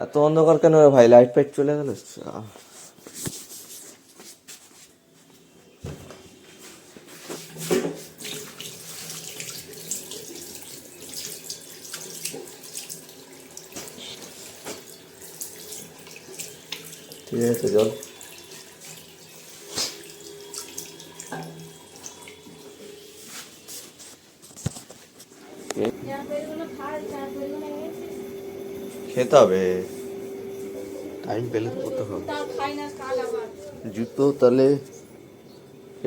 এত অন্ধকার কেন রে ভাই? লাইট ফাইট চলে গেল। ঠিক আছে চল। খেতে হবে, টাইম পেলে তো করতে হবে। জুতো তাহলে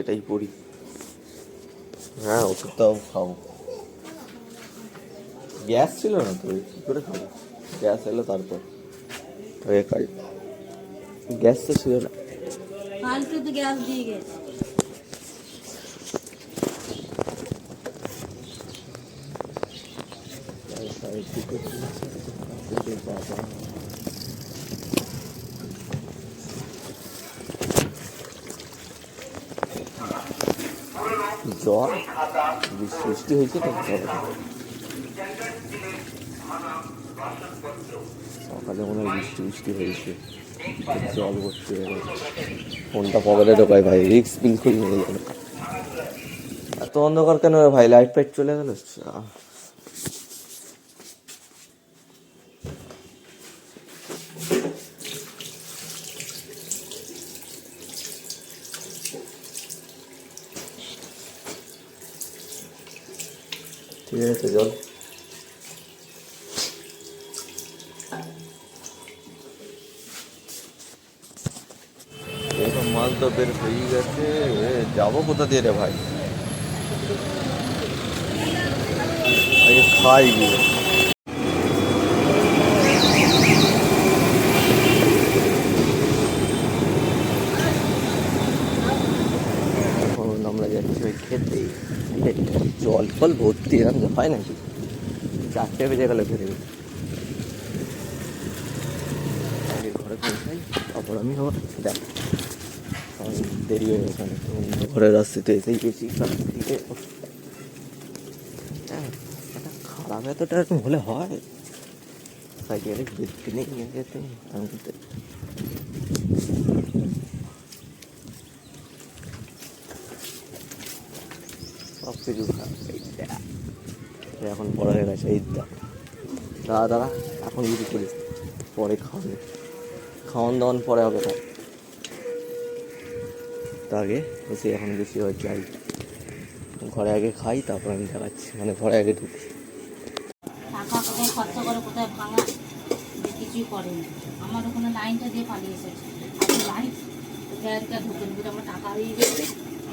এটাই পরি। হ্যাঁ ওষুধটাও খাবো। গ্যাস ছিল না তো, কি করে খাবো? গ্যাস এলো তারপর গ্যাস তো ছিল না। ফালতু তো গ্যাস দিয়ে গেছে। জ্বর বৃষ্টি হয়েছে তো সকালে মনে হয় বৃষ্টি হয়েছে, জল ভর্তি হয়ে গেছে। ফোনটা পকেটে ঢোকায় ভাই, রিক্স বিলকুল নিয়ে গেল। এত অন্ধকার কেন রে ভাই? লাইট ফাইট চলে গেল। ঠিক আছে চল। এরকম মাল তো বের হয়ে গেছে, যাবো কোথা দিয়ে রে ভাই? আগে খাই গিয়ে। এখন আমরা যাচ্ছি ওই খেতে, জল ফল ভর্তি, এরকম হয় নাকি? 4টে বেজে গেলে ফিরে ঘরে পৌঁছাই, তারপর আমি আবার দেখ দেরি হয়ে গেছে। ঘরের রাস্তাতে এসেই গেছি। এটা খারাপ এতটা এরকম হলে হয়? সাইকেলে দেখতে নেই নিয়ে যেতে সব কিছু খারাপ। এখন বড় হয়ে গেছে। এই দাদা এখন কিছু করিস, পরে খাওয়ান দাওয়ান পরে হবে। তার আগে এসে এখন বেশি হয় যাই, ঘরে আগে খাই তারপর আমি দেখাচ্ছি, মানে ঘরে আগে ঢুকি। টাকা কোথায় খরচ করে, কোথায় ভাঙা, কিছুই করেনি। আমার ওখানে লাইনটা দিয়ে পালিয়ে এসেছে। লাইন গ্যাসটা ঢুকে ঢুকে আমার টাকা দিয়ে গেছে।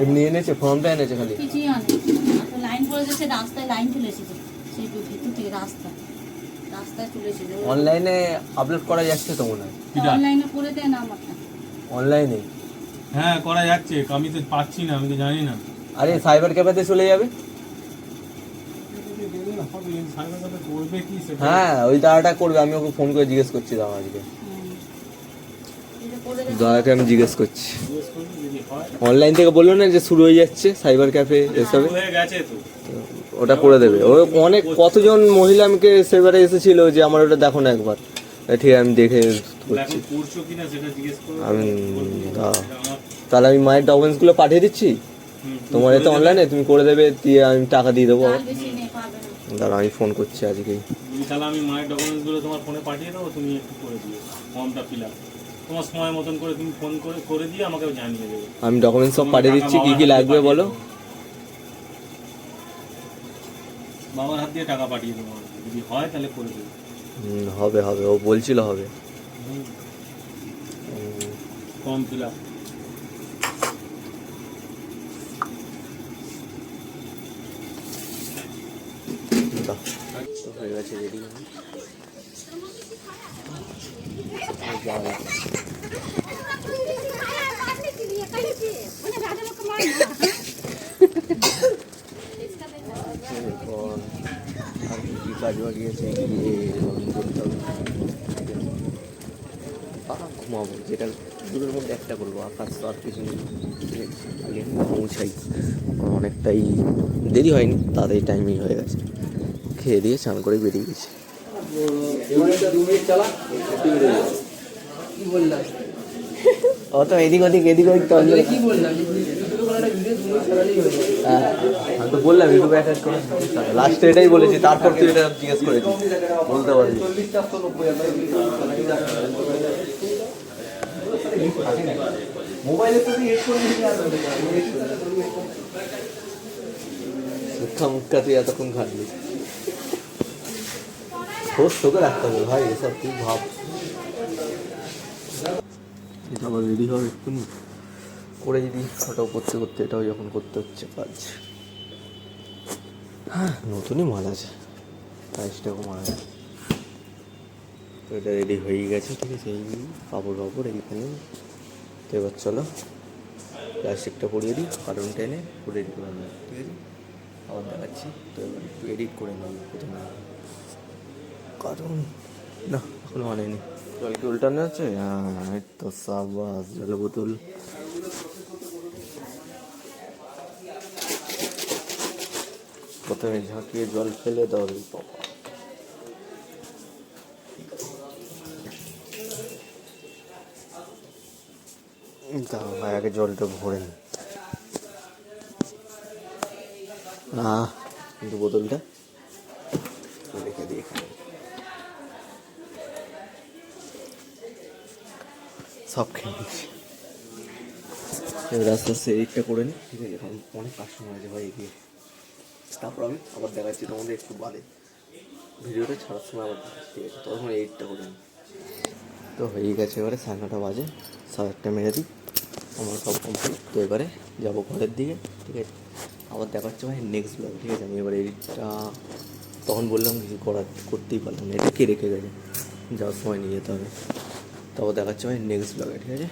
এমনি এনেছে, ফর্মটা এনেছে খালি, কিছুই আনে। লাইন পড়ে গেছে, রাস্তায় লাইন চলে এসেছে। সেই ভিতর থেকে রাস্তায় চলে এসেছে। অনলাইনে আপলোড করা যাচ্ছে তো মনে হয়। অনলাইনে করে দেয় না আমারটা। অনলাইনে হ্যাঁ করা যাচ্ছে, আমি তো পাচ্ছি না, আমি তো জানি না। আরে সাইবার ক্যাফেতে চলে যাবে। করবে কি সেটা? হ্যাঁ ওই দাদাটা করবে, আমি ওকে ফোন করে জিজ্ঞেস করছি। দাদা আজকে দাদাকে আমি জিজ্ঞেস করছি, অনলাইন থেকে বললো না যে শুরু হয়ে যাচ্ছে সাইবার ক্যাফে এসবে, হয়ে গেছে তো ওটা করে দেবে। ও অনেক কতজন মহিলা আমাকে সেবারে এসেছিল যে আমার ওটা দেখো না একবার। ঠিক আছে আমি দেখে করছি। করছো কিনা সেটা জিজ্ঞেস করো। আমি তাহলে আমি মায়ের ডকুমেন্টসগুলো পাঠিয়ে দিচ্ছি তোমার এতে অনলাইনে, তুমি করে দেবে, দিয়ে আমি টাকা দিয়ে দেবো। দাঁড়া আমি ফোন করছি আজকেই। তাহলে আমি মায়ের ডকুমেন্টসগুলো তোমার ফোনে পাঠিয়ে দেবো, তুমি একটু করে দিও ফর্মটা ফিল আপ। তোমার সময় মতন করে তুমি ফোন করে দিয়ে আমাকে জানিয়ে দেবে। আমি ডকুমেন্টস সব পাঠিয়ে দিচ্ছি, কি কি লাগবে বলো। বাবার হাত দিয়ে টাকা পাঠিয়ে দেবো, যদি হয় তাহলে করে দেবো। হবে হবে, ও বলছিল হবে। ফর্ম ফিল আপ হয়ে গেছে, রেডি। আর কি কাজ বাড়িয়েছে করতে হবে। ঘুমাবো, যেটা দুটোর মধ্যে একটা করবো। আকাশ তো আর কিছু নেই, আগে পৌঁছাই। অনেকটাই দেরি হয়নি, তাড়াতাড়ি টাইমিং হয়ে গেছে। খেয়ে দিয়ে স্নান করে বেরিয়ে গেছি। কি বললাম ও তো এদিক ওদিক তন্দ্রা। কি বললাম ভিডিও তুমি চালালেই হয়ে যাবে। হ্যাঁ আমি তো বললাম ইউটিউবে অ্যাটাচ করে লাস্টে এটাই বলেছি, তারপর তুই এটা জিজ্ঞেস করেছিস, বলতে পারবি। মোবাইলে তো মুখা মুখা তুই এতক্ষণ খাটলি, খোঁজ তোকে রাখতে হবে ভাই, এসব তুই ভাব। এটা আবার রেডি হবে এক্ষুনি করে যদি ওটাও করতে করতে এটাও যখন করতে হচ্ছে কাজ। হ্যাঁ নতুনই মাল আছে, 22 টাকা মাল আছে। তো এটা রেডি হয়ে গেছে, ঠিক আছে। এই কাপড় ফাপড় এইখানে। তো এবার চলো প্লাস্টিকটা পরিয়ে দিই, কার্টুন টেনে পুরো রেডি করে নেবো, ঠিক আছে। আবার দেখাচ্ছি। তো এবার একটু এডিট করে নেবো প্রথমে, কারণ না এখনো আনেনি। জল কি উল্টানো আছে? হ্যাঁ এই তো সাবাস, জল বোতল। প্রথমে ঝাঁকিয়ে জল ফেলে দাও রে বাবা। দাও ভাই আগে জলটা ভরে নি। কিন্তু বোতলটা রেখে দিই এখানে। সব খেয়ে নিচ্ছি। এবার আস্তে আস্তে এডিটটা করে নিই, ঠিক আছে। এখন অনেক কাস্টমার আছে ভাই এগিয়ে, তারপর আমি আবার দেখাচ্ছি তোমাদের একটু বাদে, ভিডিওটা ছাড়ার সময় আবার দেখাচ্ছি, ঠিক আছে। তখন এডিটটা করে নিই। তো হয়ে গেছে, এবারে 9:30 বাজে, 1:30 মেরে দিই, আমার সব কমপ্লিট। তো এবারে যাবো ঘরের দিকে, ঠিক আছে। আবার দেখাচ্ছে ভাই নেক্সট ব্লগ, ঠিক আছে। আমি এবার এডিটটা তখন বললাম কিছু করতেই পারলাম না, এটা কে রেখে গেছে, যাওয়ার সময় নিয়ে যেতে হবে। তারপর দেখাচ্ছে ভাই নেক্সট ব্লগে, ঠিক আছে।